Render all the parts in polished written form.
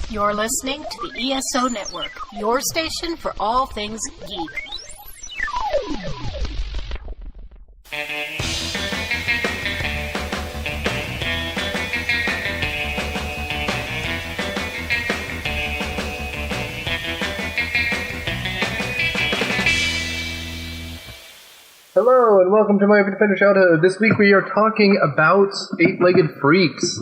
You're listening to the ESO Network, your station for all things geek. Hello, and welcome to Myopia Childhood. This week we are talking about eight-legged freaks.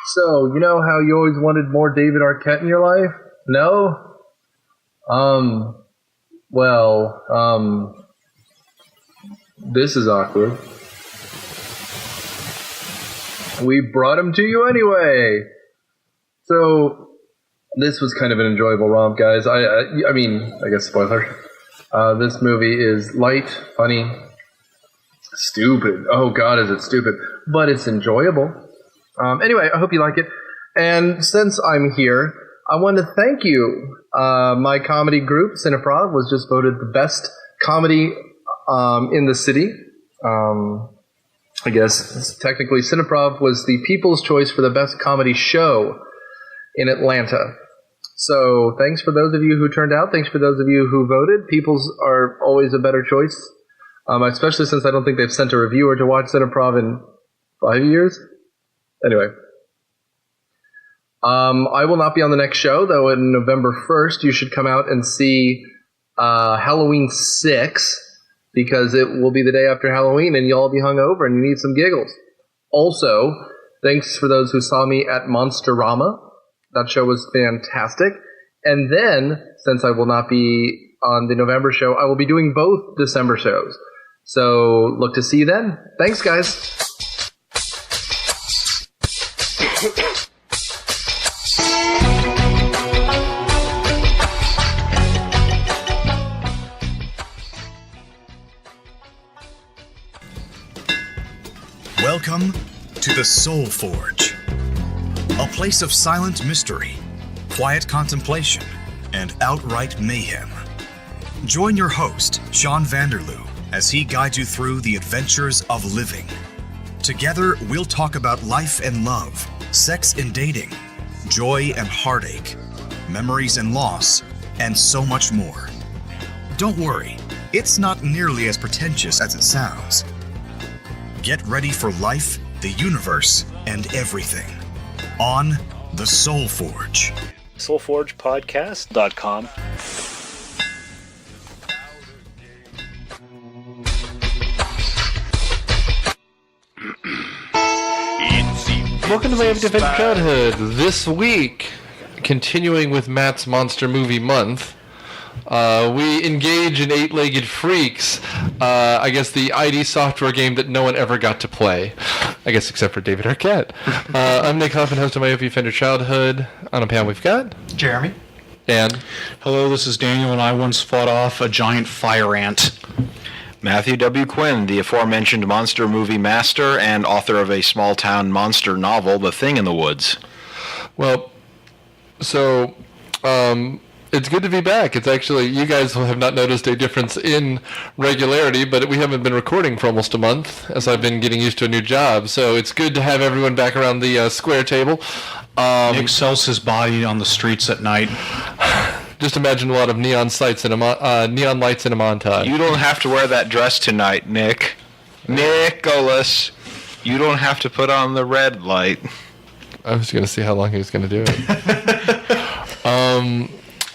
So, you know how you always wanted more David Arquette in your life? No? This is awkward. We brought him to you anyway. So, this was kind of an enjoyable romp, guys. I guess spoiler. This movie is light, funny, stupid. Oh God, is it stupid? But it's enjoyable. Anyway, I hope you like it. And since I'm here, I want to thank you. My comedy group, Cineprov, was just voted the best comedy in the city. I guess technically Cineprov was the people's choice for the best comedy show in Atlanta. So thanks for those of you who turned out. Thanks for those of you who voted. People's are always a better choice. Especially since I don't think they've sent a reviewer to watch Cineprov in 5 years. Anyway. I will not be on the next show, though on November 1st you should come out and see Halloween 6, because it will be the day after Halloween and you'll all be hungover and you need some giggles. Also, thanks for those who saw me at Monsterama. That show was fantastic. And then, since I will not be on the November show, I will be doing both December shows. So, look to see you then. Thanks, guys. Welcome to the Soul Forge, a place of silent mystery, quiet contemplation, and outright mayhem. Join your host, Sean Vanderloo, as he guides you through the adventures of living. Together, we'll talk about life and love, sex and dating, joy and heartache, memories and loss, and so much more. Don't worry, it's not nearly as pretentious as it sounds. Get ready for life, the universe, and everything on The Soul Forge. SoulForgePodcast.com. Welcome to Myopia Childhood. This week, continuing with Matt's Monster Movie Month, we engage in eight-legged freaks. I guess the ID software game that no one ever got to play. I guess except for David Arquette. I'm Nick Huff, host of Myopia Defender Childhood. On a panel we've got Jeremy. And Hello, this is Daniel, and I once fought off a giant fire ant. Matthew W. Quinn, the aforementioned monster movie master and author of a small-town monster novel, The Thing in the Woods. Well, so it's good to be back. It's actually, you guys have not noticed a difference in regularity, but we haven't been recording for almost a month, as I've been getting used to a new job. So it's good to have everyone back around the square table. Nick sells his body on the streets at night. Just imagine a lot of neon lights in a montage. You don't have to wear that dress tonight, Nick. Nicholas, you don't have to put on the red light. I was going to see how long he was going to do it.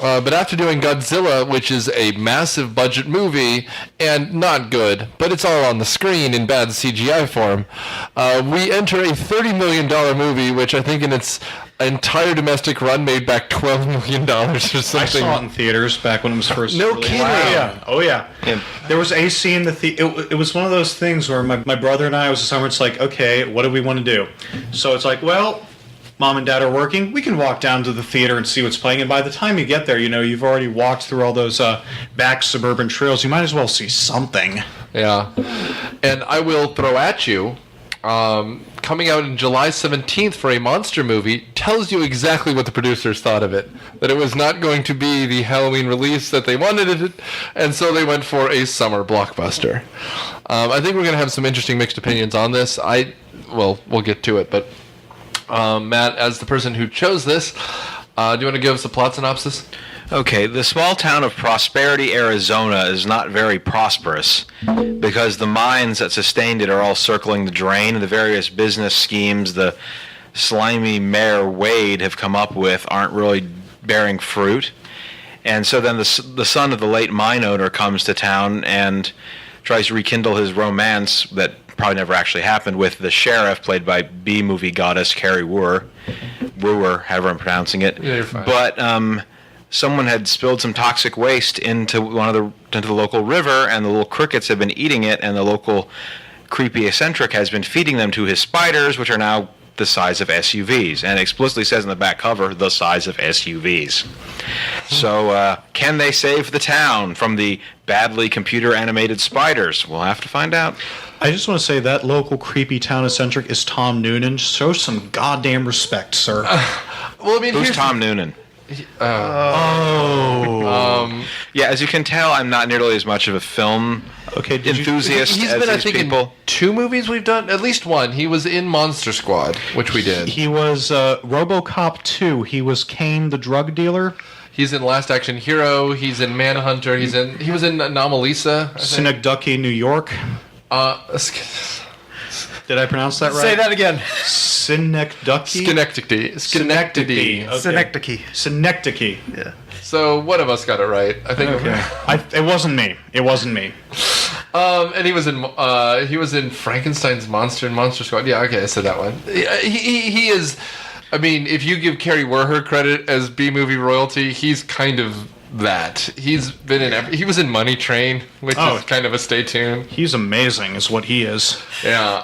But after doing Godzilla, which is a massive budget movie, and not good, but it's all on the screen in bad CGI form, we enter a $30 million movie, which I think in its entire domestic run made back $12 million or something. I saw it in theaters back when it was first No released. kidding. Wow. Oh, yeah. There was AC in the theater. It was one of those things where my brother and I, it was the summer, it's like, okay, what do we want to do? So it's like, well, Mom and Dad are working, we can walk down to the theater and see what's playing, and by the time you get there, you know, you've already walked through all those back suburban trails. You might as well see something. Yeah. And I will throw at you, coming out on July 17th for a monster movie, tells you exactly what the producers thought of it. That it was not going to be the Halloween release that they wanted it, and so they went for a summer blockbuster. I think we're going to have some interesting mixed opinions on this. We'll get to it, but Matt, as the person who chose this, Do you want to give us a plot synopsis? Okay, the small town of Prosperity, Arizona is not very prosperous because the mines that sustained it are all circling the drain, and the various business schemes the slimy Mayor Wade have come up with aren't really bearing fruit. And so then the son of the late mine owner comes to town and tries to rekindle his romance that probably never actually happened with the sheriff, played by B-movie goddess Carrie Wooer, however I'm pronouncing it. Yeah, you're fine. But someone had spilled some toxic waste into the local river, and the little crickets have been eating it, and the local creepy eccentric has been feeding them to his spiders, which are now the size of SUVs, and it explicitly says in the back cover, the size of SUVs. So, can they save the town from the badly computer-animated spiders? We'll have to find out. I just want to say that local creepy town eccentric is Tom Noonan. Show some goddamn respect, sir. Well, I mean, Who's Tom Noonan? Yeah, as you can tell, I'm not nearly as much of a film enthusiast He's as been, I these think, people. in 2 movies we've done. At least one. He was in Monster Squad, which we did. He was RoboCop 2. He was Kane the drug dealer. He's in Last Action Hero. He's in Manhunter. He was in Anomalisa. Synecdoche, New York. Did I pronounce that right? Say that again. Synecdoche? Schenectady. Okay. Synecdoche. Yeah. So one of us got it right. I think. Okay. It wasn't me. And he was in Frankenstein's Monster and Monster Squad. Yeah, okay, I said that one. He is. I mean, if you give Carrie Wurher credit as B-movie royalty, he's kind of that. He's been in. He was in Money Train, which is kind of a stay tuned. He's amazing, is what he is. Yeah.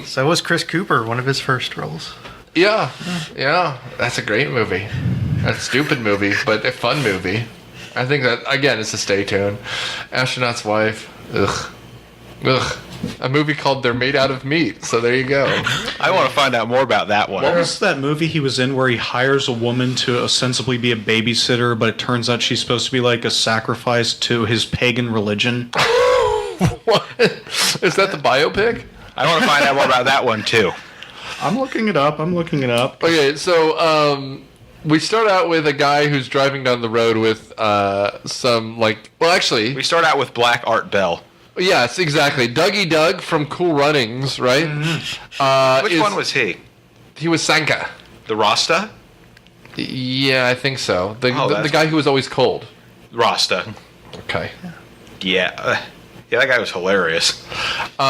So was Chris Cooper, one of his first roles. Yeah. That's a great movie. A stupid movie, but a fun movie. I think that, again, it's a stay tuned. Astronaut's Wife. Ugh. A movie called They're Made Out of Meat. So there you go. I want to find out more about that one. What was that movie he was in where he hires a woman to ostensibly be a babysitter, but it turns out she's supposed to be like a sacrifice to his pagan religion? What? Is that the biopic? I want to find out more about that one, too. I'm looking it up. Okay, so we start out with a guy who's driving down the road with We start out with Black Art Bell. Yes, exactly. Dougie Doug from Cool Runnings, right? Mm-hmm. Which one was he? He was Sanka. The Rasta? Yeah, I think so. The guy who was always cold. Rasta. Okay. Yeah. Yeah, that guy was hilarious. You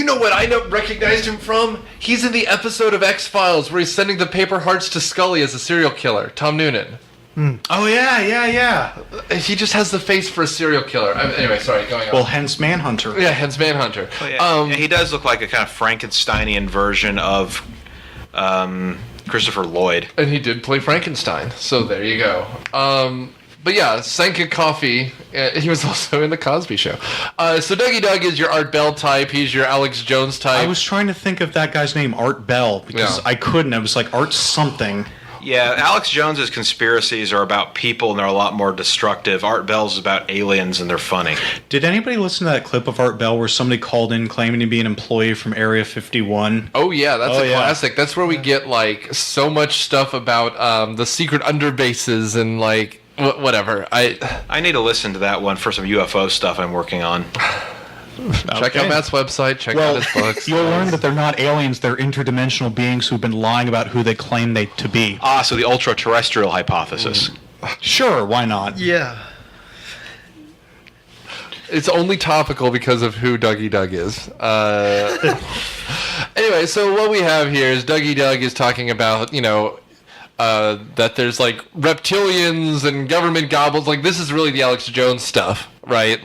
know what I recognized him from? He's in the episode of X-Files where he's sending the paper hearts to Scully as a serial killer, Tom Noonan. Oh, yeah. He just has the face for a serial killer. Anyway, sorry, going on. Well, hence Manhunter. Yeah, hence Manhunter. Oh, yeah. He does look like a kind of Frankensteinian version of Christopher Lloyd. And he did play Frankenstein, so there you go. But yeah, Sanka Coffee, he was also in The Cosby Show. So Dougie Doug is your Art Bell type. He's your Alex Jones type. I was trying to think of that guy's name, Art Bell, because I couldn't. I was like, Art something. Yeah, Alex Jones's conspiracies are about people, and they're a lot more destructive. Art Bell's about aliens, and they're funny. Did anybody listen to that clip of Art Bell where somebody called in claiming to be an employee from Area 51? Oh, yeah, that's a classic. That's where we get, so much stuff about the secret underbases and, whatever. I need to listen to that one for some UFO stuff I'm working on. Check out Matt's website. Check out his books. You'll learn that they're not aliens. They're interdimensional beings who've been lying about who they claim they to be. So the ultra-terrestrial hypothesis. Sure, why not? Yeah. It's only topical because of who Dougie Doug is. Anyway, so what we have here is Dougie Doug is talking about, that there's reptilians and government goblins. This is really the Alex Jones stuff, right?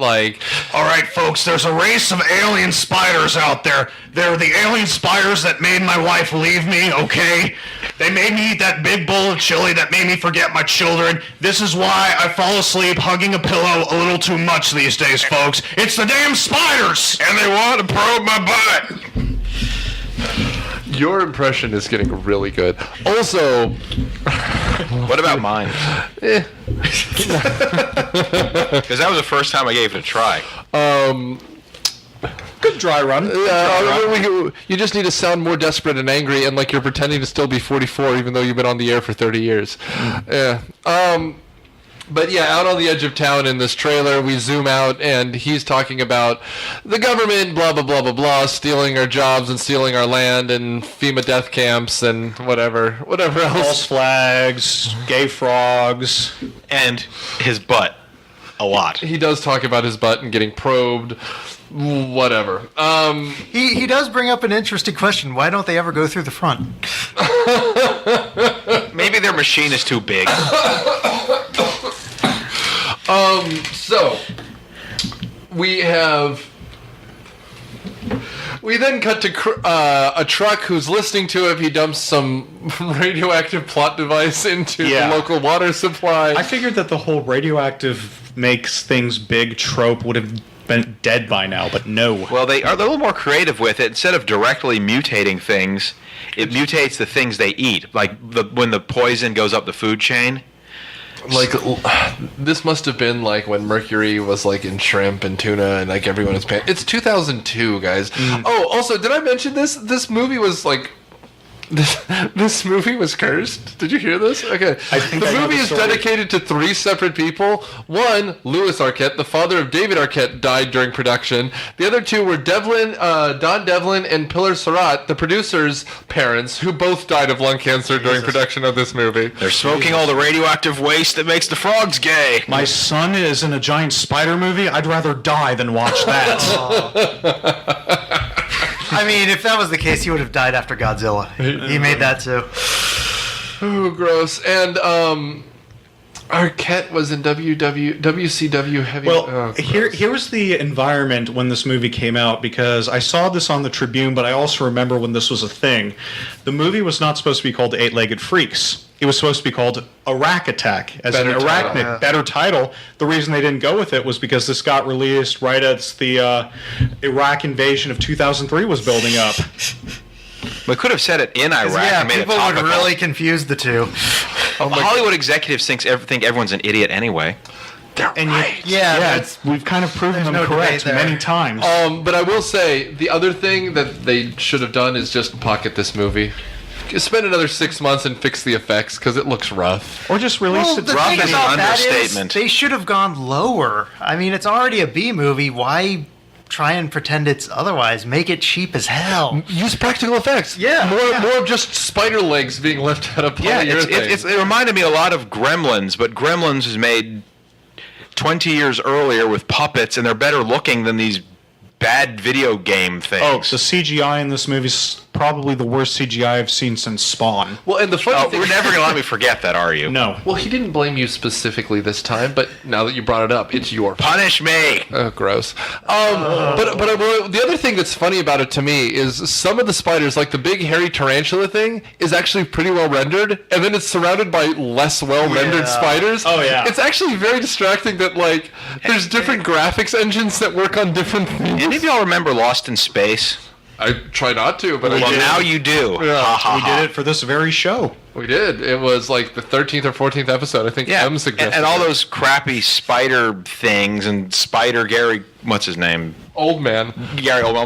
All right, folks, there's a race of alien spiders out there. They're the alien spiders that made my wife leave me, okay? They made me eat that big bowl of chili that made me forget my children. This is why I fall asleep hugging a pillow a little too much these days, folks. It's the damn spiders! And they want to probe my butt! Your impression is getting really good. Also, what about mine? Because that was the first time I gave it a try. Good dry run. You just need to sound more desperate and angry, and like you're pretending to still be 44, even though you've been on the air for 30 years. Yeah. But yeah, out on the edge of town in this trailer, we zoom out, and he's talking about the government, blah, blah, blah, blah, blah, stealing our jobs and stealing our land and FEMA death camps and whatever else. False flags, gay frogs. And his butt. A lot. He does talk about his butt and getting probed, whatever. He does bring up an interesting question. Why don't they ever go through the front? Maybe their machine is too big. So we then cut to a truck who's listening to it. He dumps some radioactive plot device into the local water supply. I figured that the whole radioactive makes things big trope would have been dead by now, but no. Well, they are a little more creative with it. Instead of directly mutating things, it mutates the things they eat. Like when the poison goes up the food chain. Like, this must have been like when mercury was like in shrimp and tuna and like everyone was paying. It's 2002, guys. Oh, also, did I mention this? This movie was like... This movie was cursed. Did you hear this? Okay. The movie is dedicated to 3 separate people. One, Louis Arquette, the father of David Arquette, died during production. The other 2 were Don Devlin and Pilar Surratt, the producers' parents, who both died of lung cancer during production of this movie. They're smoking all the radioactive waste that makes the frogs gay. My son is in a giant spider movie. I'd rather die than watch that. I mean, if that was the case, he would have died after Godzilla. He made that too. Oh, gross. And Arquette was in WCW Heavy... Well, here was the environment when this movie came out, because I saw this on the Tribune, but I also remember when this was a thing. The movie was not supposed to be called Eight-Legged Freaks. It was supposed to be called Iraq Attack, as an arachnid. Better title. The reason they didn't go with it was because this got released right as the Iraq invasion of 2003 was building up. We could have said it in Iraq. Yeah, and made people it would topical. really confuse the two. Hollywood executives think everyone's an idiot anyway. We've kind of proven them correct many times. But I will say, the other thing that they should have done is just pocket this movie. Spend another 6 months and fix the effects, because it looks rough. Or just release it. Rough is an understatement. They should have gone lower. I mean, it's already a B movie. Why try and pretend it's otherwise? Make it cheap as hell. Use practical effects. More of just spider legs being lifted out of polyurethane. It reminded me a lot of Gremlins, but Gremlins was made 20 years earlier with puppets, and they're better looking than these bad video game things. Oh, the CGI in this movie is probably the worst CGI I've seen since Spawn. Well, and the funny thing... We're never going to let me forget that, are you? No. Well, he didn't blame you specifically this time, but now that you brought it up, it's your fault. Punish me! Oh, gross. But the other thing that's funny about it to me is some of the spiders, like the big hairy tarantula thing, is actually pretty well rendered, and then it's surrounded by less well rendered spiders. Oh, yeah. It's actually very distracting that, like, there's different graphics engines that work on different things. Any of y'all remember Lost in Space? I try not to, but well, now you do. Yeah. We did it for this very show. We did. It was like the 13th or 14th episode. I think M suggested. And all those crappy spider things and Spider Gary, what's his name? Old man. Gary Oldman.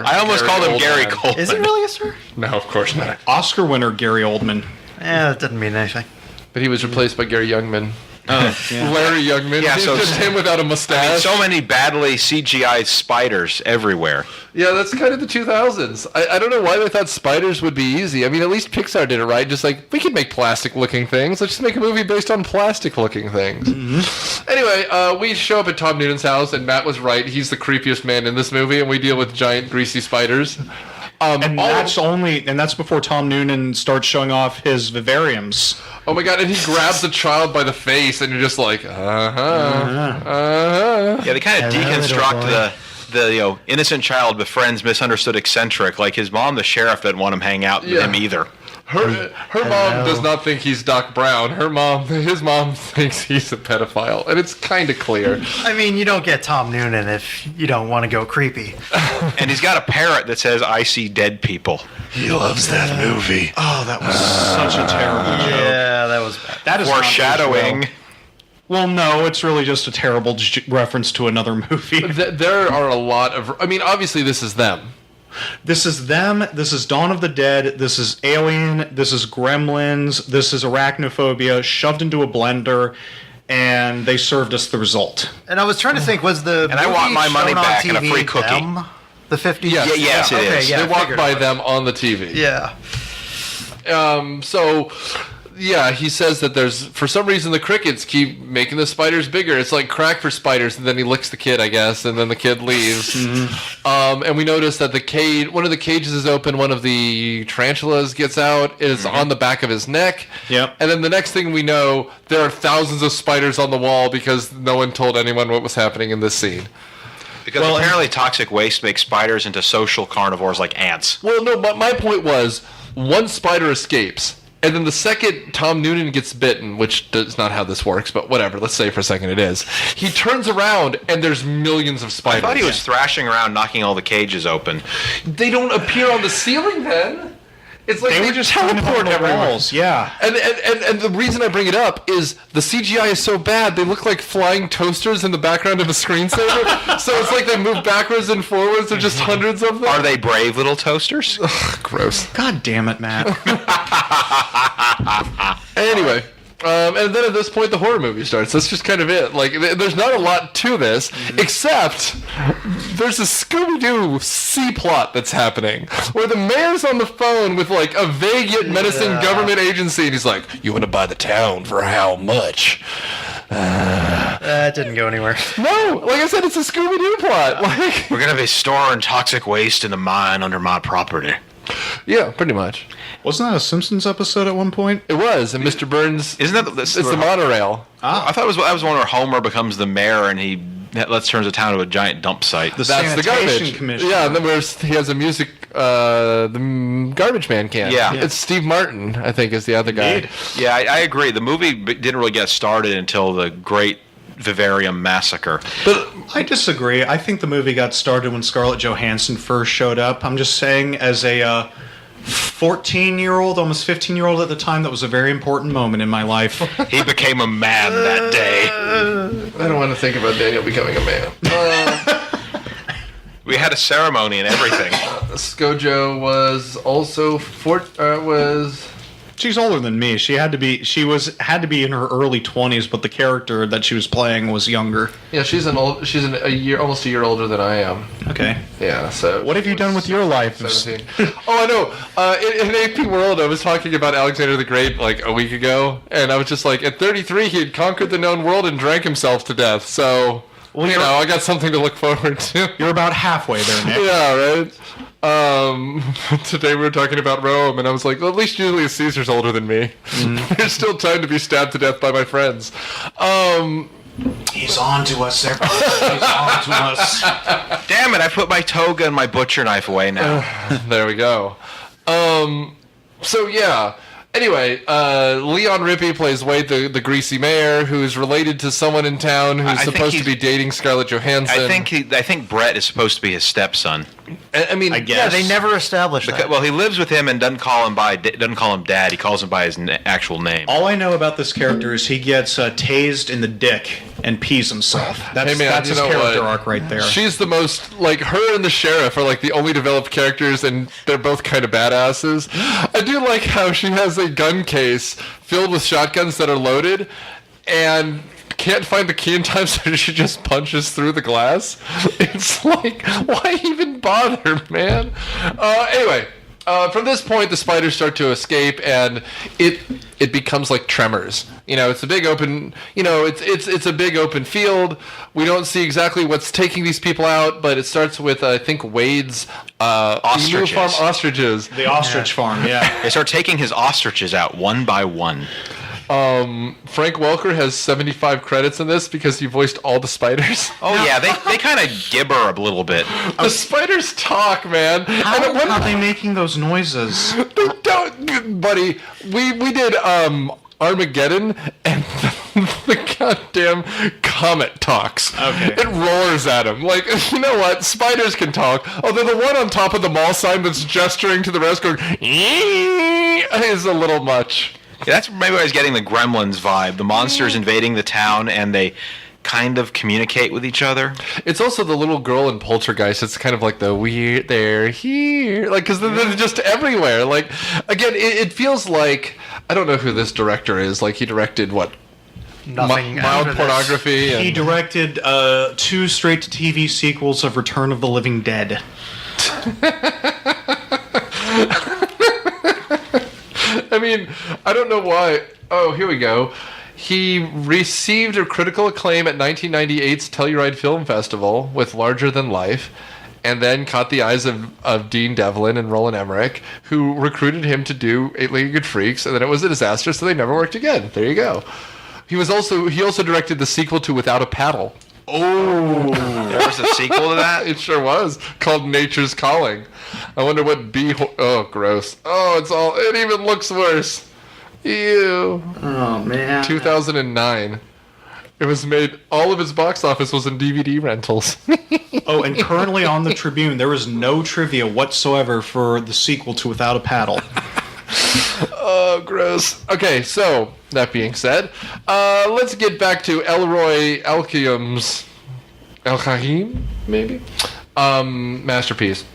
I almost called him Gary Coleman. Is it really a sir? No, of course not. Oscar winner Gary Oldman. Yeah, that doesn't mean anything. But he was replaced by Gary Youngman. Yeah. Larry Youngman. Yeah, so just him without a mustache. I mean, so many badly CGI spiders everywhere. Yeah, that's kind of the 2000s. I don't know why they thought spiders would be easy. I mean, at least Pixar did it right. Just like, we can make plastic-looking things. Let's just make a movie based on plastic-looking things. Mm-hmm. Anyway, we show up at Tom Noonan's house, and Matt was right. He's the creepiest man in this movie, and we deal with giant, greasy spiders. And that's before Tom Noonan starts showing off his vivariums. Oh my god, and he grabs the child by the face, and you're just like, Yeah, they kind of deconstruct the innocent child befriends misunderstood eccentric. Like his mom, the sheriff, doesn't want him hang out with him either. Her mom does not think he's Doc Brown. His mom thinks he's a pedophile, and it's kind of clear. I mean, you don't get Tom Noonan if you don't want to go creepy. And he's got a parrot that says, "I see dead people." He loves that movie. Oh, that was such a terrible joke. Yeah, that was bad. That is foreshadowing. Well, no, it's really just a terrible reference to another movie. There are a lot of... I mean, obviously this is them. This is them, this is Dawn of the Dead, this is Alien, this is Gremlins, this is Arachnophobia shoved into a blender, and they served us the result. And I was trying to think, was the And I want my money back and a free cookie. Them? The 50s? Yes. Yes, it is. Yeah, They walk by them on the TV. Yeah. So, yeah, he says that there's, for some reason, the crickets keep making the spiders bigger. It's like crack for spiders, and then he licks the kid, I guess, and then the kid leaves. And we notice that one of the cages is open, one of the tarantulas gets out, it's on the back of his neck. Yep. And then the next thing we know, there are thousands of spiders on the wall because no one told anyone what was happening in this scene. Because apparently toxic waste makes spiders into social carnivores like ants. Well, no, but my point was, one spider escapes. And then the second Tom Noonan gets bitten, which is not how this works, but whatever, let's say for a second it is, he turns around and there's millions of spiders. I thought he was thrashing around knocking all the cages open. They don't appear on the ceiling then. It's like They were just teleport everywhere. walls, yeah. And the reason I bring it up is the CGI is so bad, they look like flying toasters in the background of a screensaver. So it's like they move backwards and forwards, there's just hundreds of them. Are they brave little toasters? Ugh, gross. God damn it, Matt. Anyway, and then at this point the horror movie starts. That's just kind of it. Like, there's not a lot to this, except there's a Scooby-Doo C-plot that's happening, where the mayor's on the phone with, like, a vague yet menacing government agency, and he's like, you want to buy the town for how much? That didn't go anywhere. No, like I said, it's a Scooby-Doo plot. Like, We're going to be storing toxic waste in the mine under my property. yeah, pretty much. Wasn't that a Simpsons episode at one point? It was, and Mr. Burns... Isn't that It's the monorail. I thought that was one where Homer becomes the mayor and he turns the town into a giant dump site. That's the Sanitation garbage. Commission. Yeah, and then he has a music, the garbage man can. Yeah. It's Steve Martin, I think, is the other guy. Indeed. Yeah, I agree. The movie didn't really get started until the Great Vivarium Massacre. But I disagree. I think the movie got started when Scarlett Johansson first showed up. I'm just saying, as a 14-year-old, almost 15-year-old at the time, that was a very important moment in my life. He became a man that day. I don't want to think about Daniel becoming a man. We had a ceremony and everything. ScoJo was also She's older than me. She had to be in her early 20s, but the character that she was playing was younger. Yeah, she's almost a year older than I am. Okay. Yeah, so... What have you done with your life? 17. Oh, I know. In AP World, I was talking about Alexander the Great like a week ago, and I was just like, at 33, he had conquered the known world and drank himself to death, so... Well, I got something to look forward to. You're about halfway there, Nick. Yeah, right? Today we were talking about Rome, and I was like, well, at least Julius Caesar's older than me. There's still time to be stabbed to death by my friends. He's on to us, everybody. He's on to us. Damn it, I put my toga and my butcher knife away now. There we go. So, yeah. Anyway, Leon Rippey plays Wade, the greasy mayor, who is related to someone in town who's supposed to be dating Scarlett Johansson. I think Brett is supposed to be his stepson. I mean, I guess. Yeah, they never established that. Well, he lives with him and doesn't call him dad. He calls him by his actual name. All I know about this character is he gets tased in the dick and pees himself. That's his character arc right there. She's the most, like, her and the sheriff are, like, the only developed characters, and they're both kind of badasses. I do like how she has a gun case filled with shotguns that are loaded, and can't find the key in time, so she just punches through the glass. It's like, why even bother, man? Anyway, from this point, the spiders start to escape, and it becomes like Tremors. It's a big open. It's a big open field. We don't see exactly what's taking these people out, but it starts with I think Wade's Ostriches. farm ostriches. The ostrich farm, yeah. They start taking his ostriches out one by one. Frank Welker has 75 credits in this because he voiced all the spiders. Oh yeah, they kind of gibber a little bit. The spiders talk, man. How are they making those noises? Don't, buddy. We did Armageddon, and the goddamn comet talks. Okay. It roars at him. Like, you know what? Spiders can talk. Although the one on top of the mall sign that's gesturing to the rest going, is a little much. That's maybe where I was getting the Gremlins vibe. The monsters invading the town, and they kind of communicate with each other. It's also the little girl in Poltergeist. It's kind of like the weird, they're here. Like, because they're just everywhere. Like, again, it feels like, I don't know who this director is. Like, he directed, what? Nothing mild after pornography. He directed 2 straight-to-TV sequels of Return of the Living Dead. I mean, I don't know why. Oh, here we go. He received a critical acclaim at 1998's Telluride Film Festival with Larger Than Life, and then caught the eyes of Dean Devlin and Roland Emmerich, who recruited him to do Eight-Legged Freaks, and then it was a disaster, so they never worked again. There you go. He also directed the sequel to Without a Paddle. Oh, there was a sequel to that? It sure was, called Nature's Calling. I wonder what oh, gross. Oh, it even looks worse. Ew. Oh, man. 2009. It was made, all of its box office was in DVD rentals. Oh, and currently on the Tribune, there is no trivia whatsoever for the sequel to Without a Paddle. Oh, gross. Okay, so, that being said, let's get back to Elroy Elkiam's... El-Khahim, maybe? Masterpiece.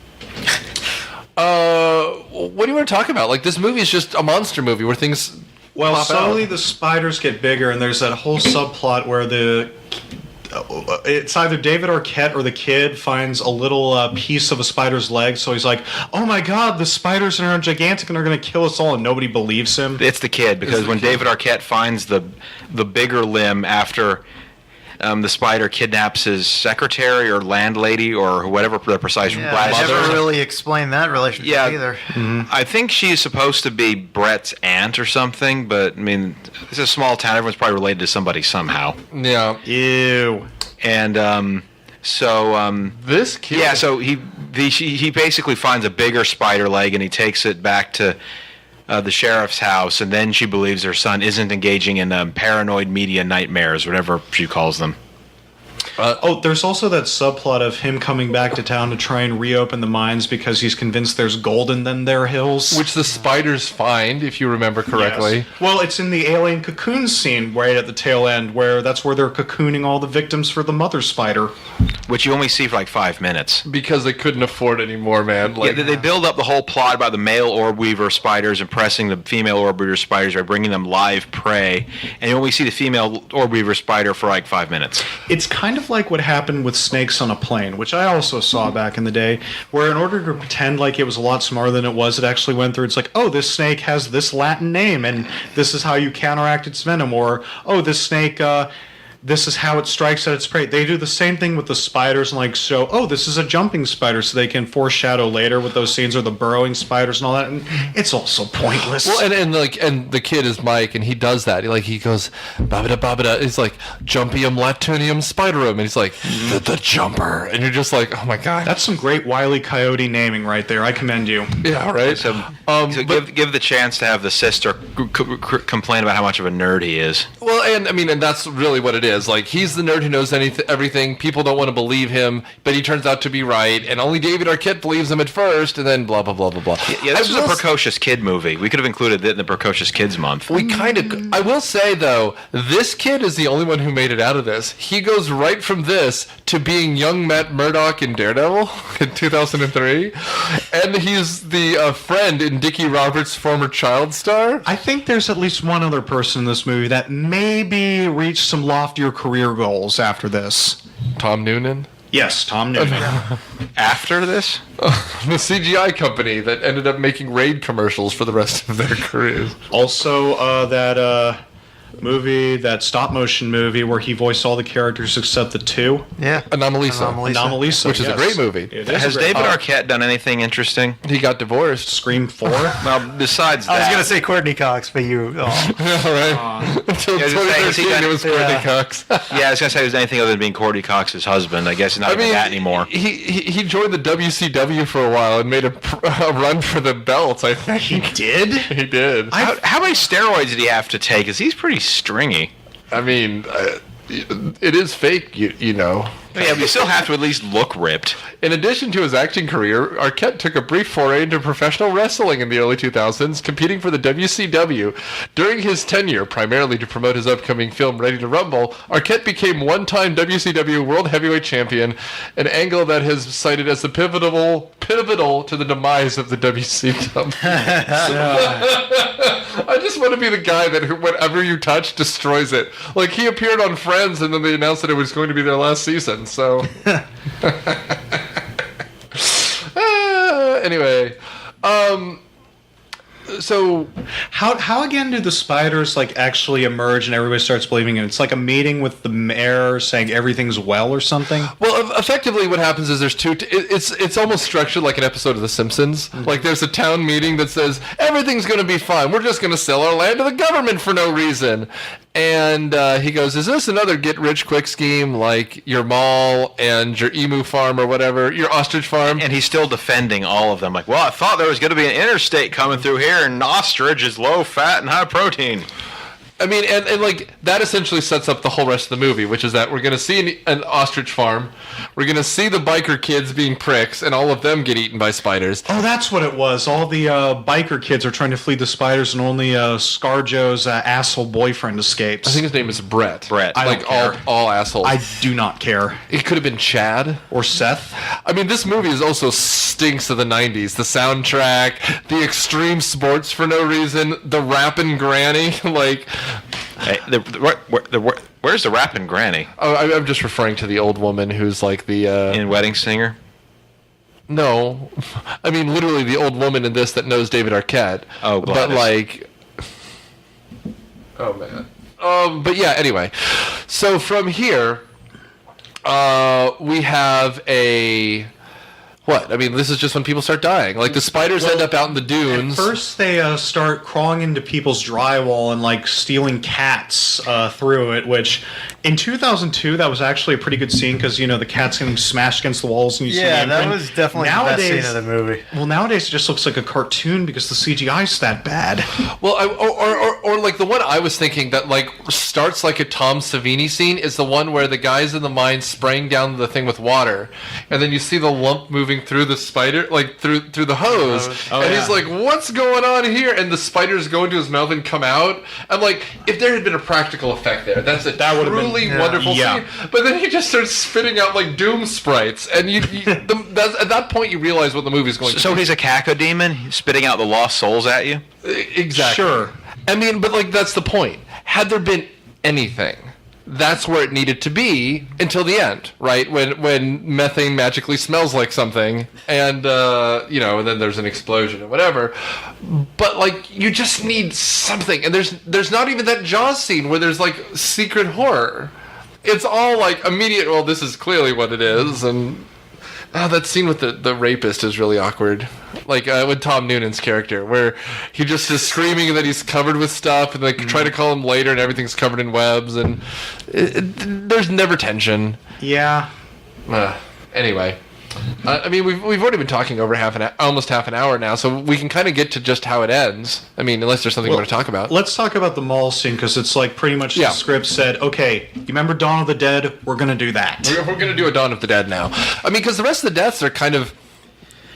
What do you want to talk about? Like, this movie is just a monster movie where things Well, pop slowly out. the spiders get bigger, and there's that whole subplot where it's either David Arquette or the kid finds a little piece of a spider's leg, so he's like, oh my god, the spiders are gigantic and are going to kill us all, and nobody believes him. It's the kid, because when David Arquette finds the bigger limb after the spider kidnaps his secretary or landlady or whatever the precise Yeah, I never really explained that relationship either. I think she's supposed to be Brett's aunt or something, but I mean, it's a small town. Everyone's probably related to somebody somehow. Yeah. Ew. And this kid... Yeah, so he basically finds a bigger spider leg and he takes it back to the sheriff's house, and then she believes her son isn't engaging in paranoid media nightmares, whatever she calls them. There's also that subplot of him coming back to town to try and reopen the mines because he's convinced there's gold in them there hills. Which the spiders find, if you remember correctly. Yes. Well, it's in the alien cocoon scene right at the tail end, where that's where they're cocooning all the victims for the mother spider. Which you only see for like 5 minutes. Because they couldn't afford any more, man. Like, yeah, they build up the whole plot about the male orb weaver spiders impressing the female orb weaver spiders by bringing them live prey, and you only see the female orb weaver spider for like 5 minutes. It's kind of like what happened with Snakes on a Plane, which I also saw back in the day, where in order to pretend like it was a lot smarter than it was, it actually went through, it's like, oh, this snake has this Latin name, and this is how you counteract its venom, or, oh, this snake, this is how it strikes at its prey. They do the same thing with the spiders and like show, oh, this is a jumping spider, so they can foreshadow later with those scenes, or the burrowing spiders and all that. And it's also pointless. well, and the kid is Mike, and he does that. He goes babada babada. He's like jumpium latunium spiderum, and he's like the jumper, and you're just like, oh my god, That's some great Wile E. Coyote naming right there. I commend you. yeah, right. So give the chance to have the sister complain about how much of a nerd he is. Well, and I mean, and that's really what it is. Like, he's the nerd who knows everything. People don't want to believe him, but he turns out to be right, and only David Arquette believes him at first, and then blah blah blah blah blah. Yeah, this was a precocious kid movie. We could have included it in the Precocious Kids Month. We kind of. I will say though, this kid is the only one who made it out of this. He goes right from this to being young Matt Murdock in Daredevil in 2003, and he's the friend in Dickie Roberts' former child star. I think there's at least one other person in this movie that maybe reached some loftier career goals after this. Tom Noonan. Yes, Tom Noonan. After this? The CGI company that ended up making Raid commercials for the rest of their careers. Also, that movie, that stop-motion movie where he voiced all the characters except the two. Yeah. Anomalisa. Anomalisa, Which is a great movie. It is Has a great- David Arquette done anything interesting? He got divorced. Scream 4? Well, besides that. I was going to say Courtney Cox, but you... Oh. All right. Until Yeah, I was gonna say, has he 2013, done- it was Courtney Cox. Yeah, I was going to say, was anything other than being Courtney Cox's husband. I guess he's not even that anymore. He joined the WCW for a while and made a run for the belts, I think. He did? He did. How many steroids did he have to take? Because he's pretty stringy. I mean, it is fake, you know. Yeah, but you still have to at least look ripped. In addition to his acting career, Arquette took a brief foray into professional wrestling in the early 2000s, competing for the WCW. During his tenure, primarily to promote his upcoming film Ready to Rumble, Arquette became one-time WCW World Heavyweight Champion, an angle that has cited as the pivotal to the demise of the WCW. I just want to be the guy that whatever you touch destroys it. Like, he appeared on Friends, and then they announced that it was going to be their last season. So, anyway, so how again do the spiders like actually emerge and everybody starts believing it? It's like a meeting with the mayor saying everything's well or something. Well, effectively, what happens is there's two. It's almost structured like an episode of The Simpsons. Mm-hmm. Like, there's a town meeting that says everything's going to be fine. We're just going to sell our land to the government for no reason. And he goes, "Is this another get-rich-quick scheme like your mall and your emu farm or whatever, your ostrich farm?" And he's still defending all of them. Like, well, I thought there was going to be an interstate coming through here, and ostrich is low fat and high protein. I mean, and like, that essentially sets up the whole rest of the movie, which is that we're going to see an ostrich farm, we're going to see the biker kids being pricks, and all of them get eaten by spiders. Oh, that's what it was. All the biker kids are trying to flee the spiders, and only ScarJo's asshole boyfriend escapes. I think his name is Brett. Brett. I don't care. all assholes. I do not care. It could have been Chad. Or Seth. I mean, this movie is also stinks of the 90s. The soundtrack, the extreme sports for no reason, the rapping granny, like... Hey, where's the rapping granny? Oh, I'm just referring to the old woman who's like the... in Wedding Singer? No. I mean, literally the old woman in this that knows David Arquette. Oh, Gladys. But like... Oh, man. But yeah, anyway. So from here, we have a... What? I mean, this is just when people start dying. Like, the spiders end up out in the dunes. At first, they start crawling into people's drywall and, like, stealing cats through it, which, in 2002, that was actually a pretty good scene, because, you know, the cat's getting smashed against the walls, and you see the that was definitely the best scene of the movie. Well, nowadays, it just looks like a cartoon because the CGI's that bad. Well, or like, the one I was thinking that, like, starts like a Tom Savini scene is the one where the guy's in the mine spraying down the thing with water, and then you see the lump moving through the spider, like through the hose, and he's like, "What's going on here?" And the spiders go into his mouth and come out. I'm like, if there had been a practical effect there, that would have been wonderful scene. But then he just starts spitting out like doom sprites, and at that point you realize what the movie's going to be. So he's a cacodemon spitting out the lost souls at you? Exactly. Sure. I mean, but like, that's the point. Had there been anything, that's where it needed to be until the end, right? When methane magically smells like something, and and then there's an explosion or whatever. But like, you just need something, and there's not even that Jaws scene where there's like secret horror. It's all like immediate. Well, this is clearly what it is, and that scene with the rapist is really awkward. Like with Tom Noonan's character, where he just is screaming that he's covered with stuff, and they try to call him later, and everything's covered in webs, and there's never tension. Yeah. Anyway, I mean, we've already been talking over almost half an hour now, so we can kind of get to just how it ends. I mean, unless there's something we want to talk about. Let's talk about the mall scene, because it's like pretty much the script said, okay, you remember Dawn of the Dead? We're going to do that. We're going to do a Dawn of the Dead now. I mean, because the rest of the deaths are kind of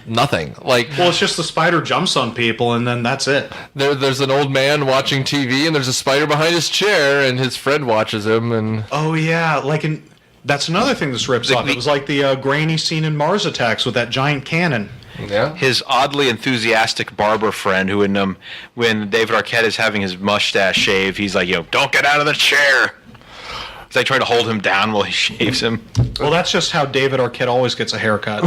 nothing. Like, well, it's just the spider jumps on people, and then that's it. There's an old man watching TV, and there's a spider behind his chair, and his friend watches him. And oh yeah, that's another thing this rips off. It was like the grainy scene in Mars Attacks with that giant cannon. Yeah. His oddly enthusiastic barber friend, who when David Arquette is having his mustache shaved, he's like, don't get out of the chair. They try to hold him down while he shaves him. Well, that's just how David Arquette always gets a haircut.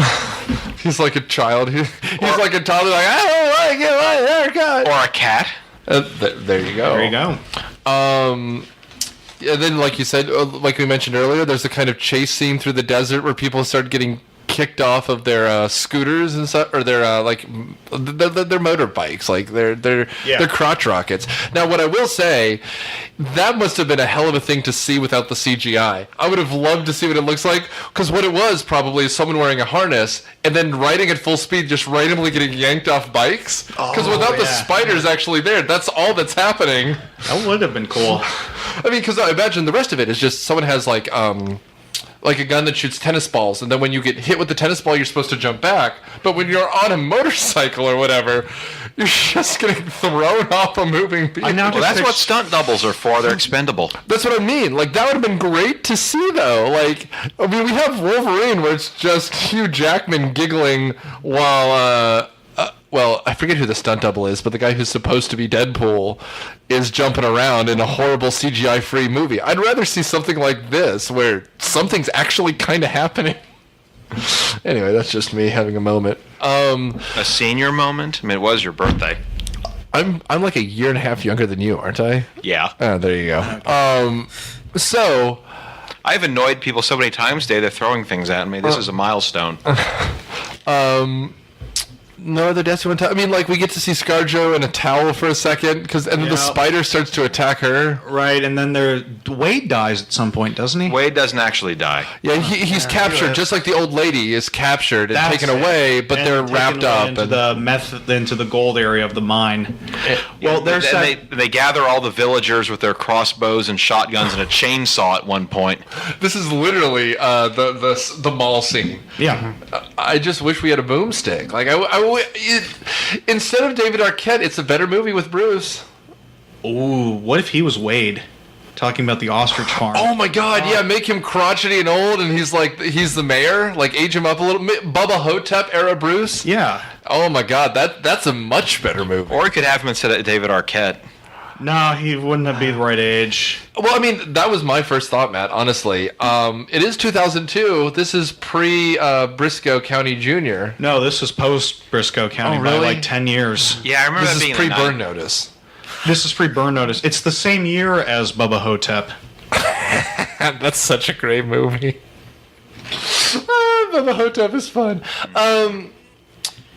He's like a child. He's like a toddler, like, I don't want to get my haircut. Or a cat. There you go. There you go. And then, like you said, like we mentioned earlier, there's a kind of chase scene through the desert where people start getting kicked off of their scooters and stuff, or their their motorbikes, like their crotch rockets. Now, what I will say, that must have been a hell of a thing to see without the CGI. I would have loved to see what it looks like, because what it was probably is someone wearing a harness and then riding at full speed, just randomly getting yanked off bikes. Because without the spiders actually there, that's all that's happening. That would have been cool. I mean, because I imagine the rest of it is just someone has like a gun that shoots tennis balls, and then when you get hit with the tennis ball, you're supposed to jump back. But when you're on a motorcycle or whatever, you're just getting thrown off a moving vehicle. Well, that's what stunt doubles are for. They're expendable. That's what I mean. Like, that would have been great to see, though. Like, I mean, we have Wolverine, where it's just Hugh Jackman giggling while, well, I forget who the stunt double is, but the guy who's supposed to be Deadpool is jumping around in a horrible CGI-free movie. I'd rather see something like this, where something's actually kind of happening. Anyway, that's just me having a moment. A senior moment? I mean, it was your birthday. I'm like a year and a half younger than you, aren't I? Yeah. Oh, there you go. So... I've annoyed people so many times today, they're throwing things at me. This is a milestone. No other deaths you want to... I mean, like, we get to see ScarJo in a towel for a second, and then the spider starts to attack her. Right, and then Wade dies at some point, doesn't he? Wade doesn't actually die. Yeah, he's captured, just like the old lady is captured and taken away, but they're wrapped up. Into the gold area of the mine. Well, they gather all the villagers with their crossbows and shotguns and a chainsaw at one point. This is literally the mall scene. Yeah. I just wish we had a boomstick. Like, instead of David Arquette, it's a better movie with Bruce. Ooh, what if he was Wade? Talking about the ostrich farm. Oh my God, yeah, make him crotchety and old, and he's the mayor. Like, age him up a little. Bubba Hotep era Bruce. Yeah. Oh my God, that's a much better movie. Or you could have him instead of David Arquette. No, he wouldn't be the right age. Well, I mean, that was my first thought, Matt, honestly. It is 2002. This is pre-Briscoe County Jr. No, this is post-Briscoe County by like 10 years. Yeah, I remember this that is being pre-burn notice. This is pre-burn notice. It's the same year as Bubba Hotep. That's such a great movie. Bubba Hotep is fun.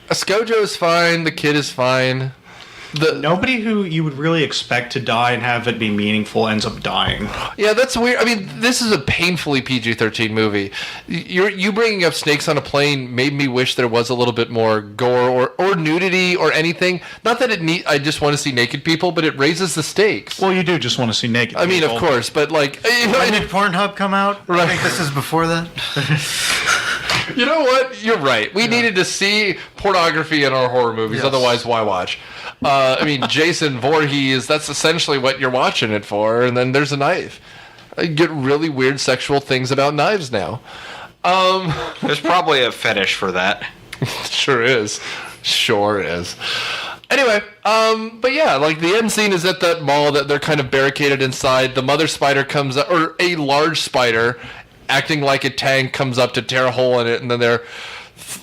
ScarJo is fine. The kid is fine. Nobody who you would really expect to die and have it be meaningful ends up dying. Yeah, that's weird. I mean, this is a painfully PG-13 movie. You bringing up snakes on a plane made me wish there was a little bit more gore or nudity or anything. Not that I just want to see naked people, but it raises the stakes. Well, you do just want to see naked people. I mean, of course, but like... When did Pornhub come out? Right. I think this is before that. You know what? You're right. We needed to see pornography in our horror movies. Yes. Otherwise, why watch? I mean, Jason Voorhees, that's essentially what you're watching it for. And then there's a knife. I get really weird sexual things about knives now. There's probably a fetish for that. Sure is. Anyway, but yeah, like the end scene is at that mall that they're kind of barricaded inside. The mother spider comes up, or a large spider acting like a tank comes up to tear a hole in it, and then they're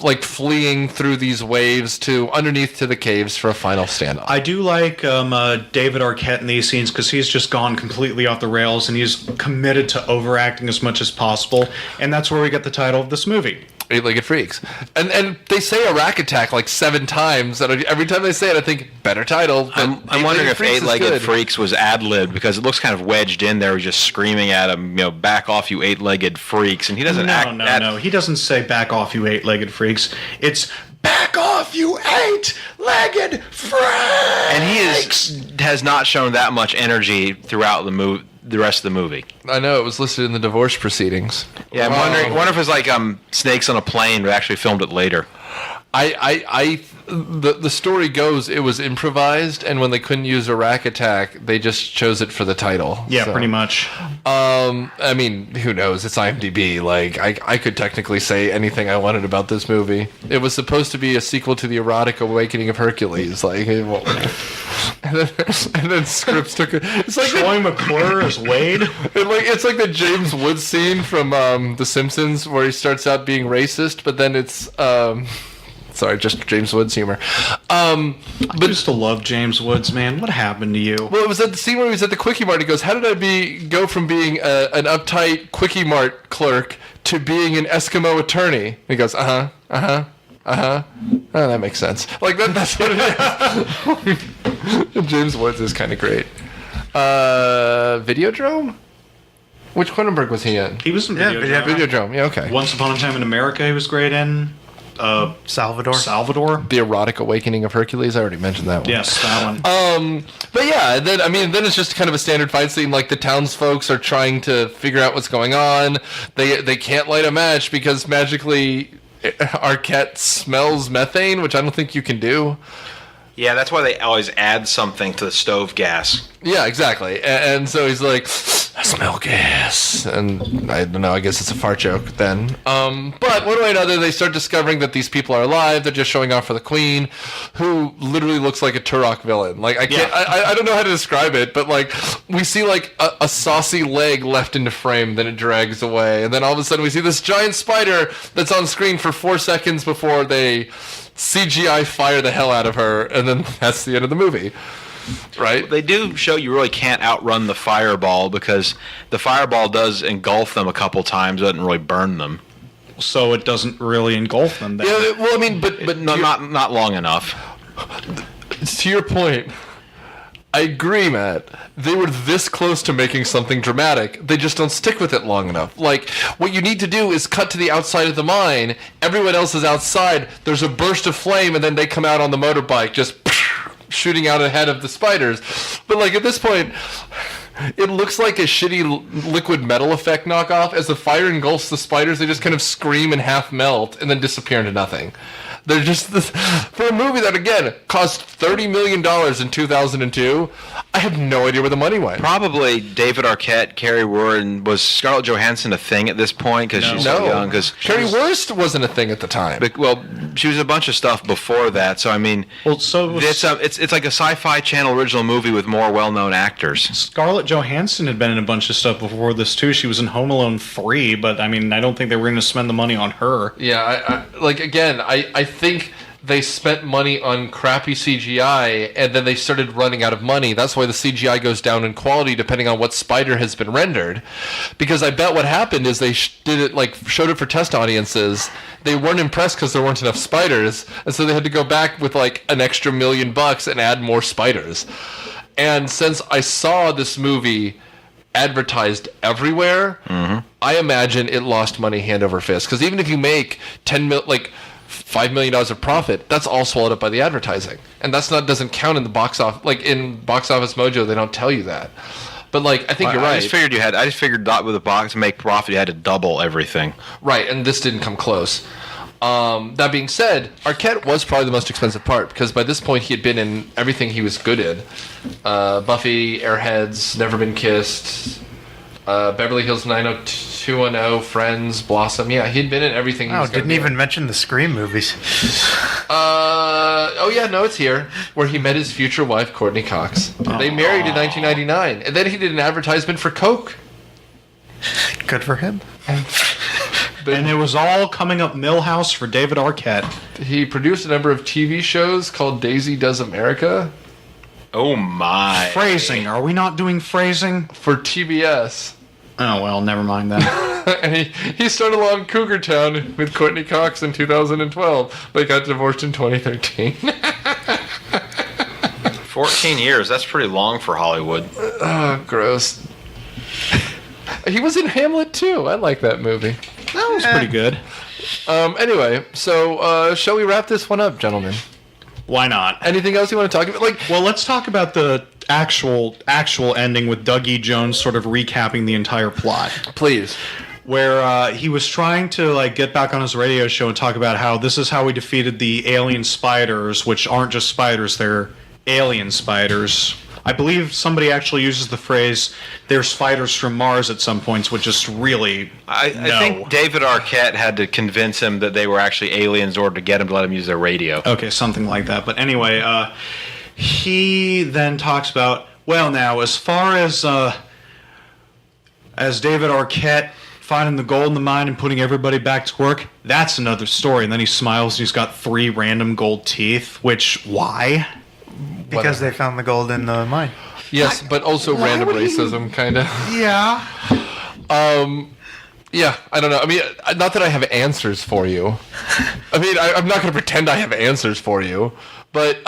like fleeing through these waves to underneath to the caves for a final standoff. I do like David Arquette in these scenes because he's just gone completely off the rails and he's committed to overacting as much as possible, and that's where we get the title of this movie. Eight-legged freaks. And they say a rack attack like 7 times, and every time they say it I think, better title. I'm wondering if Eight-Legged Freaks was ad-libbed, because it looks kind of wedged in there, just screaming at him, back off you eight-legged freaks, and he doesn't No, he doesn't say back off you eight-legged freaks. It's back off you eight-legged freaks! And he has not shown that much energy throughout the rest of the movie. I know, it was listed in the divorce proceedings. Yeah, I'm wondering if it's like Snakes on a Plane, but actually filmed it later. The story goes it was improvised, and when they couldn't use a rack attack, they just chose it for the title. Yeah, so. Pretty much. I mean, who knows? It's IMDb. Like, I could technically say anything I wanted about this movie. It was supposed to be a sequel to the erotic awakening of Hercules. Like, and then scripts took it. It's like Troy McClure as Wade. It's like the James Woods scene from The Simpsons, where he starts out being racist, but then it's sorry, just James Woods humor. I used to love James Woods, man. What happened to you? Well, it was at the scene where he was at the Quickie Mart. He goes, "How did I go from being an uptight Quickie Mart clerk to being an Eskimo attorney?" And he goes, Oh, that makes sense. Like that's what it is. James Woods is kind of great. Videodrome? Which Cronenberg was he in? He was in Videodrome. Videodrome. Yeah, okay. Once Upon a Time in America, he was great in. Salvador. The Erotic Awakening of Hercules. I already mentioned that one. Yes, that one. But yeah, then it's just kind of a standard fight scene. Like the townsfolk are trying to figure out what's going on. They can't light a match because magically Arquette smells methane, which I don't think you can do. Yeah, that's why they always add something to the stove gas. Yeah, exactly. And so he's like, I smell gas. And I don't know, I guess it's a fart joke then. But one way or another, they start discovering that these people are alive. They're just showing off for the queen, who literally looks like a Turok villain. Like, I can't, I don't know how to describe it, but like, we see like a saucy leg left into frame, then it drags away. And then all of a sudden we see this giant spider that's on screen for 4 seconds before they CGI fire the hell out of her, and then that's the end of the movie. Right? They do show you really can't outrun the fireball because the fireball does engulf them a couple times, doesn't really burn them. So it doesn't really engulf them. Then. Yeah, well, I mean, but no, not long enough. To your point, I agree, Matt. They were this close to making something dramatic. They just don't stick with it long enough. Like, what you need to do is cut to the outside of the mine. Everyone else is outside. There's a burst of flame, and then they come out on the motorbike, just shooting out ahead of the spiders. But, like, at this point, it looks like a shitty liquid metal effect knockoff. As the fire engulfs the spiders, they just kind of scream and half melt and then disappear into nothing. They're just for a movie that again cost $30 million in 2002. I have no idea where the money went. Probably David Arquette, Carrie Warren. Was Scarlett Johansson a thing at this point? Because she's so young. Because Carrie Wurst wasn't a thing at the time. But, well, she was a bunch of stuff before that. So I mean, it's like a Sci-Fi Channel original movie with more well-known actors. Scarlett Johansson had been in a bunch of stuff before this too. She was in Home Alone 3, but I mean, I don't think they were going to spend the money on her. Yeah, I think they spent money on crappy CGI, and then they started running out of money. That's why the CGI goes down in quality depending on what spider has been rendered. Because I bet what happened is they showed it for test audiences. They weren't impressed because there weren't enough spiders, and so they had to go back with like an extra $1 million and add more spiders. And since I saw this movie advertised everywhere, I imagine it lost money hand over fist. Because even if you make $5 million of profit, that's all swallowed up by the advertising, and doesn't count in the box office. Like in Box Office Mojo, they don't tell you that. But like, I think you're right. I just figured that with a box to make profit, you had to double everything. Right, and this didn't come close. That being said, Arquette was probably the most expensive part because by this point he had been in everything he was good in: Buffy, Airheads, Never Been Kissed, Beverly Hills 90210, Friends, Blossom. Yeah, he'd been in everything. Didn't even mention the Scream movies. It's here where he met his future wife, Courtney Cox. They married in 1999, and then he did an advertisement for Coke. Good for him. And it was all coming up Millhouse for David Arquette. He produced a number of TV shows called Daisy Does America. Oh my. Phrasing. Are we not doing phrasing? For TBS. Oh, well, never mind that. And he started along Cougar Town with Courtney Cox in 2012. They got divorced in 2013. 14 years. That's pretty long for Hollywood. Oh, gross. He was in Hamlet, too. I like that movie. That was pretty good. Anyway, so shall we wrap this one up, gentlemen? Why not? Anything else you want to talk about? Well, let's talk about the actual ending with Dougie Jones sort of recapping the entire plot. Please. Where he was trying to get back on his radio show and talk about how this is how we defeated the alien spiders, which aren't just spiders, they're alien spiders. I believe somebody actually uses the phrase, they're spiders from Mars at some points, which is really, I think David Arquette had to convince him that they were actually aliens in order to get him to let him use their radio. Okay, something like that. But anyway, he then talks about, well, now, as far as David Arquette finding the gold in the mine and putting everybody back to work, that's another story. And then he smiles and he's got 3 random gold teeth, which, why? Because they found the gold in the mine. Yes, but also random racism, kind of. Yeah. Yeah, I don't know. I mean, not that I have answers for you. I mean, I'm not going to pretend I have answers for you. But,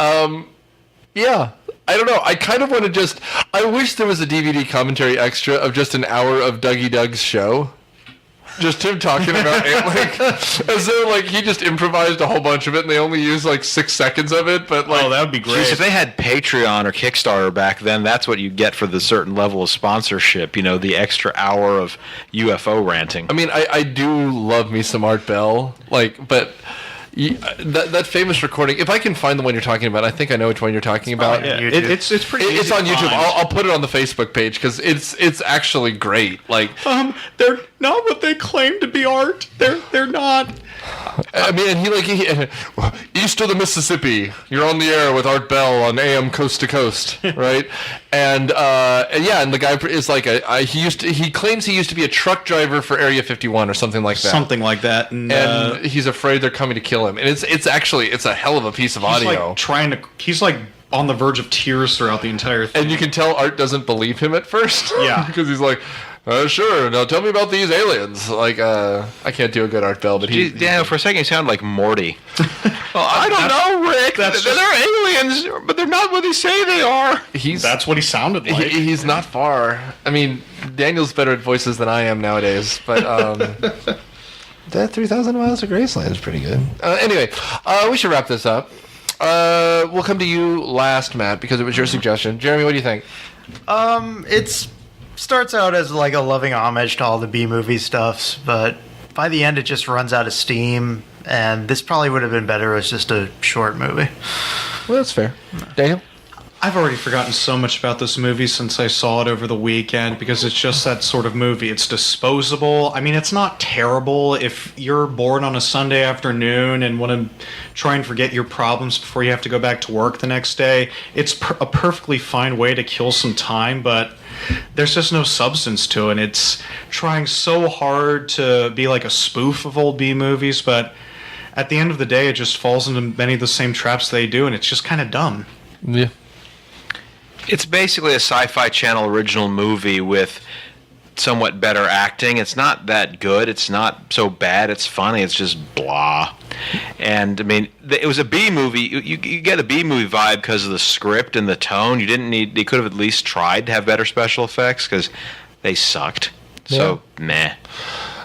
yeah. I don't know. I kind of want to I wish there was a DVD commentary extra of just an hour of Dougie Doug's show. Just him talking about it, like, as though, like, he just improvised a whole bunch of it and they only used, like, 6 seconds of it, but, like... Oh, that would be great. Geez, if they had Patreon or Kickstarter back then, that's what you get for the certain level of sponsorship, you know, the extra hour of UFO ranting. I mean, I do love me some Art Bell, like, but... That famous recording, if I can find the one you're talking about, I think I know which one you're talking about. Yeah, it's pretty easy It's on to YouTube. find. I'll put it on the Facebook page because it's actually great. Like, they're not what they claim to be, Art. They're not. I mean, and he east of the Mississippi, you're on the air with Art Bell on AM Coast to Coast, right? and the guy is like he claims he used to be a truck driver for Area 51 or something like that. Something like that, and he's afraid they're coming to kill him. And it's a hell of a piece of audio. He's like on the verge of tears throughout the entire thing. And you can tell Art doesn't believe him at first. Yeah, because he's like, sure. Now tell me about these aliens. Like, I can't do a good Art Bell, but Daniel, for a second, he sounded like Morty. Well, I don't know, Rick. They're aliens, but they're not what they say they are. That's what he sounded like. He's not far. I mean, Daniel's better at voices than I am nowadays, but that 3,000 Miles of Graceland is pretty good. Anyway, we should wrap this up. We'll come to you last, Matt, because it was your suggestion. Jeremy, what do you think? It's starts out as like a loving homage to all the B-movie stuffs, but by the end it just runs out of steam, and this probably would have been better as just a short movie. Well, that's fair. Daniel? I've already forgotten so much about this movie since I saw it over the weekend because it's just that sort of movie. It's disposable. I mean, it's not terrible if you're bored on a Sunday afternoon and want to try and forget your problems before you have to go back to work the next day. It's a perfectly fine way to kill some time, but there's just no substance to it. It's trying so hard to be like a spoof of old B-movies, but at the end of the day, it just falls into many of the same traps they do, and it's just kind of dumb. Yeah. It's basically a Sci-Fi Channel original movie with somewhat better acting. It's not that good. It's not so bad. It's funny. It's just blah. And, I mean, it was a B-movie. You get a B-movie vibe because of the script and the tone. They could have at least tried to have better special effects because they sucked. So, meh.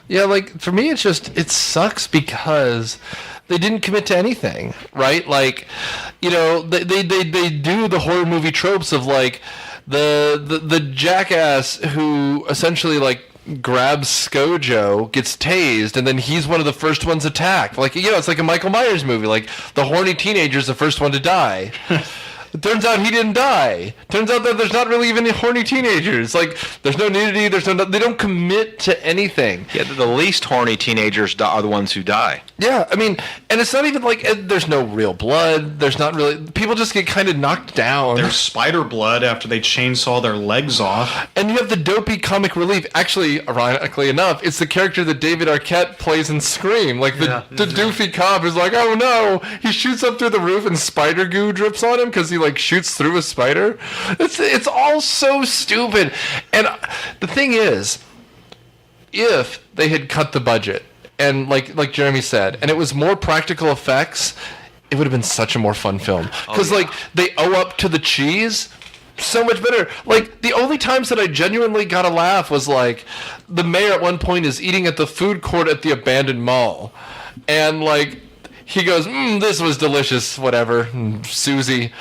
Yeah, like, for me, it sucks because they didn't commit to anything, right? Like, you know, they do the horror movie tropes of, like, the jackass who essentially, like, grabs Skojo, gets tased, and then he's one of the first ones attacked. Like, you know, it's like a Michael Myers movie. Like, the horny teenager's the first one to die. It turns out he didn't die. Turns out that there's not really even horny teenagers. Like, there's no nudity. They don't commit to anything. Yeah, the least horny teenagers are the ones who die. Yeah, I mean, and it's not even like there's no real blood. There's not really. People just get kind of knocked down. There's spider blood after they chainsaw their legs off. And you have the dopey comic relief. Actually, ironically enough, it's the character that David Arquette plays in Scream. Like, the doofy cop is like, oh no, he shoots up through the roof and spider goo drips on him because he, like, shoots through a spider. It's all so stupid. And the thing is, if they had cut the budget, and like Jeremy said, and it was more practical effects, it would have been such a more fun film. Because like they owe up to the cheese so much better. Like, the only times that I genuinely got a laugh was like the mayor at one point is eating at the food court at the abandoned mall, and like he goes, this was delicious, whatever. Susie,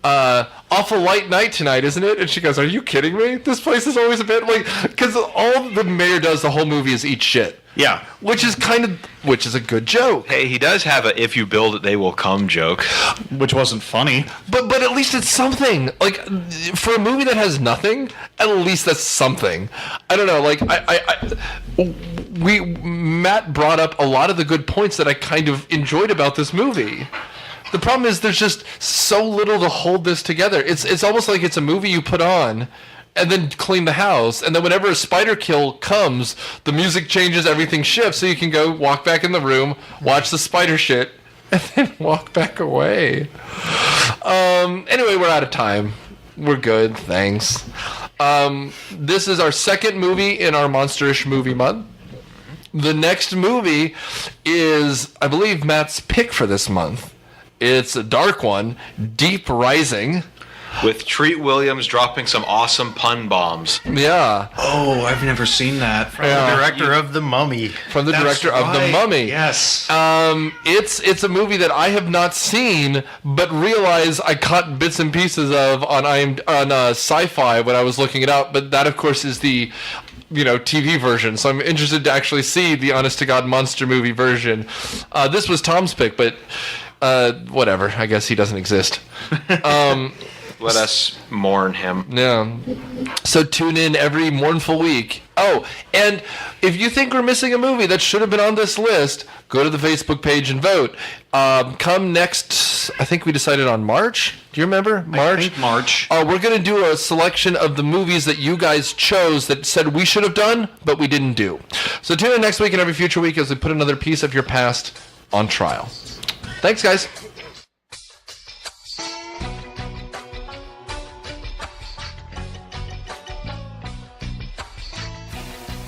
awful light night tonight, isn't it? And she goes, are you kidding me? This place is always a bit like, because all the mayor does the whole movie is eat shit. Yeah. Which is a good joke. Hey, he does have a "if you build it, they will come" joke, which wasn't funny. But at least it's something. Like, for a movie that has nothing, at least that's something. I don't know. Like, Matt brought up a lot of the good points that I kind of enjoyed about this movie. The problem is there's just so little to hold this together. It's almost like it's a movie you put on and then clean the house, and then whenever a spider kill comes, the music changes, everything shifts, so you can go walk back in the room, watch the spider shit, and then walk back away. Anyway, we're out of time. We're good, thanks. This is our second movie in our Monsterish movie month. The next movie is, I believe, Matt's pick for this month. It's a dark one, Deep Rising. with Treat Williams dropping some awesome pun bombs. Yeah. Oh, I've never seen that. The director of The Mummy. From the director of The Mummy. Yes. It's a movie that I have not seen, but realize I caught bits and pieces of on Sci-Fi when I was looking it up. But that, of course, is the TV version. So I'm interested to actually see the honest-to-God monster movie version. This was Tom's pick, but whatever. I guess he doesn't exist. Let us mourn him. Yeah. So tune in every mournful week. Oh, and if you think we're missing a movie that should have been on this list, go to the Facebook page and vote. Come next, I think we decided on March. Do you remember? March? I think March. We're going to do a selection of the movies that you guys chose that said we should have done, but we didn't do. So tune in next week and every future week as we put another piece of your past on trial. Thanks, guys.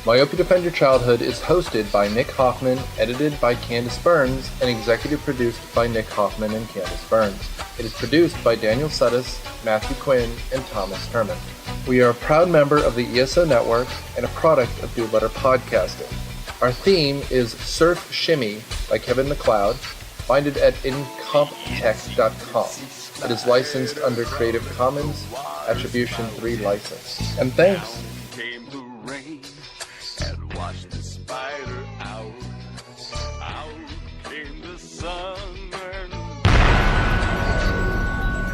Myopia Defend Your Childhood is hosted by Nick Hoffman, edited by Candace Burns, and executive produced by Nick Hoffman and Candace Burns. It is produced by Daniel Suddas, Matthew Quinn, and Thomas Herman. We are a proud member of the ESO Network and a product of Dude Letter Podcasting. Our theme is Surf Shimmy by Kevin MacLeod. Find it at incomptech.com. It is licensed under Creative Commons Attribution 3 license. And thanks. Watch the spider out. Out came the sun.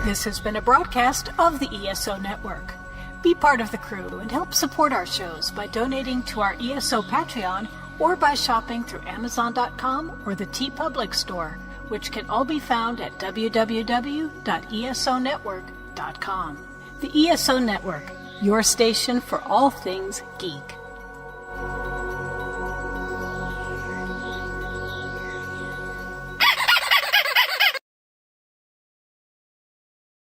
This has been a broadcast of the ESO Network. Be part of the crew and help support our shows by donating to our ESO Patreon or by shopping through Amazon.com or the TeePublic store, which can all be found at www.esonetwork.com. The ESO Network, your station for all things geek.